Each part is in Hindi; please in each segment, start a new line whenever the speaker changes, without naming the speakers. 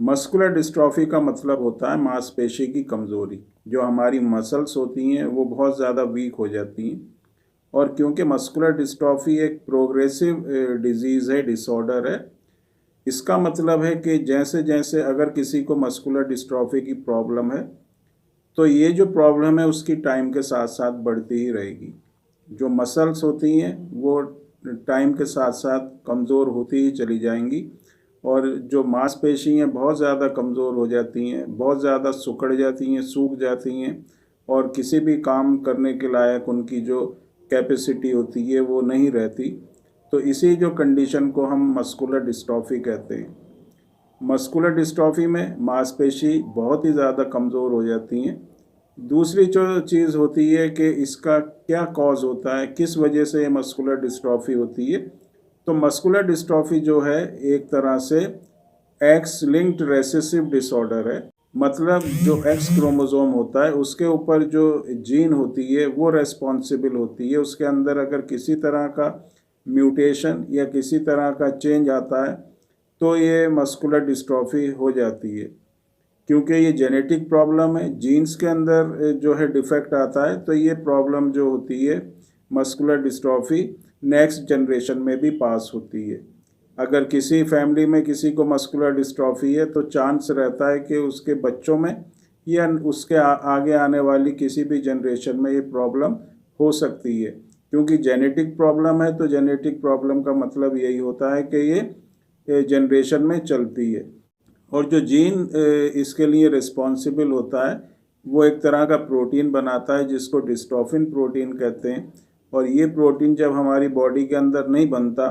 मस्कुलर डिस्ट्रॉफी का मतलब होता है मांसपेशी की कमज़ोरी। जो हमारी मसल्स होती हैं वो बहुत ज़्यादा वीक हो जाती हैं। और क्योंकि मस्कुलर डिस्ट्रॉफी एक प्रोग्रेसिव डिजीज़ है, डिसऑर्डर है, इसका मतलब है कि जैसे जैसे अगर किसी को मस्कुलर डिस्ट्रॉफी की प्रॉब्लम है तो ये जो प्रॉब्लम है उसकी टाइम के साथ साथ बढ़ती ही रहेगी। जो मसल्स होती हैं वो टाइम के साथ साथ कमज़ोर होती ही चली जाएंगी, और जो मांसपेशी हैं बहुत ज़्यादा कमज़ोर हो जाती हैं, बहुत ज़्यादा सिकुड़ जाती हैं, सूख जाती हैं, और किसी भी काम करने के लायक उनकी जो कैपेसिटी होती है वो नहीं रहती। तो इसी जो कंडीशन को हम मस्कुलर डिस्ट्रॉफी कहते हैं। मस्कुलर डिस्ट्रॉफी में मांसपेशी बहुत ही ज़्यादा कमज़ोर हो जाती हैं। दूसरी जो चीज़ होती है कि इसका क्या कॉज होता है, किस वजह से मस्कुलर डिस्ट्रॉफी होती है। तो मस्कुलर डिस्ट्रॉफी जो है एक तरह से एक्स लिंक्ड रेसेसिव डिसऑर्डर है। मतलब जो एक्स क्रोमोसोम होता है उसके ऊपर जो जीन होती है वो रेस्पॉन्सिबल होती है। उसके अंदर अगर किसी तरह का म्यूटेशन या किसी तरह का चेंज आता है तो ये मस्कुलर डिस्ट्रॉफी हो जाती है। क्योंकि ये जेनेटिक प्रॉब्लम है, जीन्स के अंदर जो है डिफेक्ट आता है, तो ये प्रॉब्लम जो होती है मस्कुलर डिस्ट्रॉफी नेक्स्ट जनरेशन में भी पास होती है। अगर किसी फैमिली में किसी को मस्कुलर डिस्ट्रॉफी है तो चांस रहता है कि उसके बच्चों में या उसके आगे आने वाली किसी भी जनरेशन में ये प्रॉब्लम हो सकती है। क्योंकि जेनेटिक प्रॉब्लम है तो जेनेटिक प्रॉब्लम का मतलब यही होता है कि ये जनरेशन में चलती है। और जो जीन इसके लिए रिस्पॉन्सिबल होता है वो एक तरह का प्रोटीन बनाता है जिसको डिस्ट्रोफिन प्रोटीन कहते हैं। और ये प्रोटीन जब हमारी बॉडी के अंदर नहीं बनता,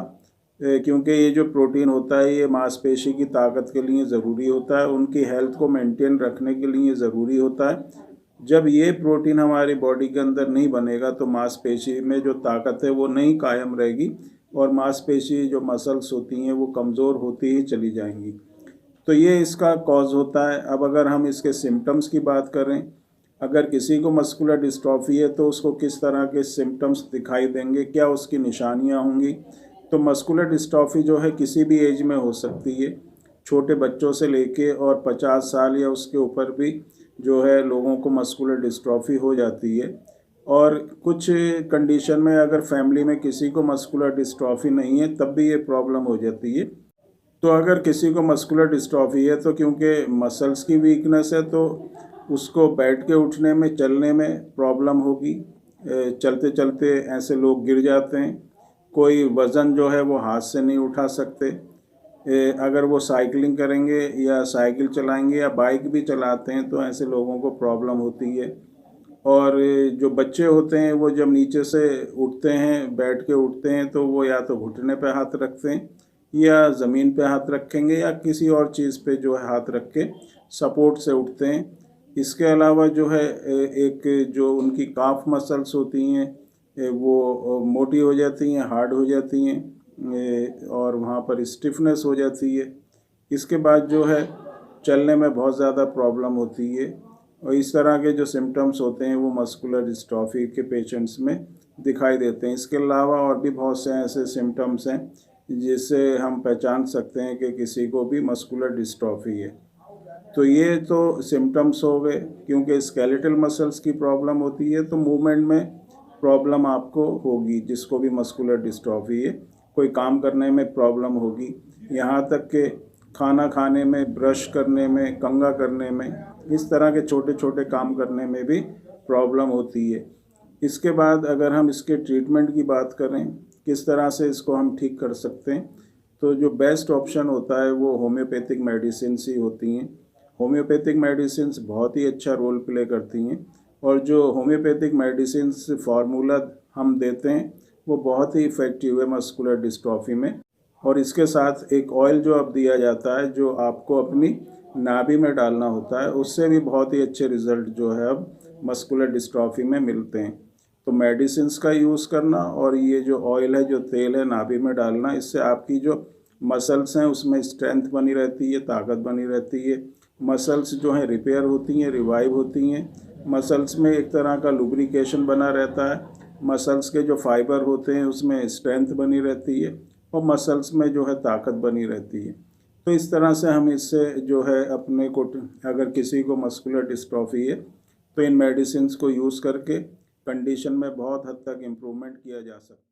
क्योंकि ये जो प्रोटीन होता है ये मांसपेशी की ताकत के लिए ज़रूरी होता है, उनकी हेल्थ को मेंटेन रखने के लिए ज़रूरी होता है। जब ये प्रोटीन हमारी बॉडी के अंदर नहीं बनेगा तो मांसपेशी में जो ताकत है वो नहीं कायम रहेगी, और मांसपेशी जो मसल्स होती हैं वो कमज़ोर होती ही चली जाएंगी। तो ये इसका कॉज होता है। अब अगर हम इसके सिम्टम्स की बात करें, अगर किसी को मस्कुलर डिस्ट्रॉफी है तो उसको किस तरह के सिम्टम्स दिखाई देंगे, क्या उसकी निशानियां होंगी। तो मस्कुलर डिस्ट्रॉफी जो है किसी भी एज में हो सकती है, छोटे बच्चों से लेके और 50 साल या उसके ऊपर भी जो है लोगों को मस्कुलर डिस्ट्रॉफी हो जाती है। और कुछ कंडीशन में अगर फैमिली में किसी को मस्कुलर डिस्ट्रॉफी नहीं है तब भी ये प्रॉब्लम हो जाती है। तो अगर किसी को मस्कुलर डिस्ट्रॉफी है तो क्योंकि मसल्स की वीकनेस है तो उसको बैठ के उठने में, चलने में प्रॉब्लम होगी। चलते चलते ऐसे लोग गिर जाते हैं, कोई वज़न जो है वो हाथ से नहीं उठा सकते। अगर वो साइकिलिंग करेंगे या साइकिल चलाएंगे या बाइक भी चलाते हैं तो ऐसे लोगों को प्रॉब्लम होती है। और जो बच्चे होते हैं वो जब नीचे से उठते हैं, बैठ के उठते हैं, तो वो या तो घुटने पे हाथ रखते हैं या ज़मीन पे हाथ रखेंगे या किसी और चीज़ पे जो है हाथ रख के सपोर्ट से उठते हैं। इसके अलावा जो है एक जो उनकी काफ मसल्स होती हैं वो मोटी हो जाती हैं, हार्ड हो जाती हैं, और वहाँ पर स्टिफनेस हो जाती है। इसके बाद जो है चलने में बहुत ज़्यादा प्रॉब्लम होती है। और इस तरह के जो सिम्टम्स होते हैं वो मस्कुलर डिस्ट्रॉफी के पेशेंट्स में दिखाई देते हैं। इसके अलावा और भी बहुत से ऐसे सिम्टम्स हैं जिससे हम पहचान सकते हैं कि किसी को भी मस्कुलर डिस्ट्रॉफी है। तो ये तो सिम्टम्स हो गए। क्योंकि स्केलेटल मसल्स की प्रॉब्लम होती है तो मूवमेंट में प्रॉब्लम आपको होगी, जिसको भी मस्कुलर डिस्ट्रॉफी है। कोई काम करने में प्रॉब्लम होगी, यहाँ तक कि खाना खाने में, ब्रश करने में, कंघा करने में, इस तरह के छोटे छोटे काम करने में भी प्रॉब्लम होती है। इसके बाद अगर हम इसके ट्रीटमेंट की बात करें, किस तरह से इसको हम ठीक कर सकते हैं, तो जो बेस्ट ऑप्शन होता है वो होम्योपैथिक मेडिसिन ही होती हैं। होम्योपैथिक मेडिसिन बहुत ही अच्छा रोल प्ले करती हैं, और जो होम्योपैथिक मेडिसिन फार्मूला हम देते हैं वो बहुत ही इफ़ेक्टिव है मस्कुलर डिस्ट्रॉफी में। और इसके साथ एक ऑयल जो अब दिया जाता है जो आपको अपनी नाभि में डालना होता है, उससे भी बहुत ही अच्छे रिज़ल्ट जो है अब मस्कुलर डिस्ट्रॉफी में मिलते हैं। तो मेडिसिन्स का यूज़ करना और ये जो ऑयल है, जो तेल है, नाभि में डालना, इससे आपकी जो मसल्स हैं उसमें स्ट्रेंथ बनी रहती है, ताकत बनी रहती है। मसल्स जो हैं रिपेयर होती हैं, रिवाइव होती हैं। मसल्स में एक तरह का लुब्रिकेशन बना रहता है। मसल्स के जो फाइबर होते हैं उसमें स्ट्रेंथ बनी रहती है और मसल्स में जो है ताकत बनी रहती है। तो तो इस तरह से हम इससे जो है अपने को, अगर किसी को मस्कुलर डिस्ट्रॉफी है तो इन मेडिसिन को यूज़ करके कंडीशन में बहुत हद तक इम्प्रूवमेंट किया जा सकता है।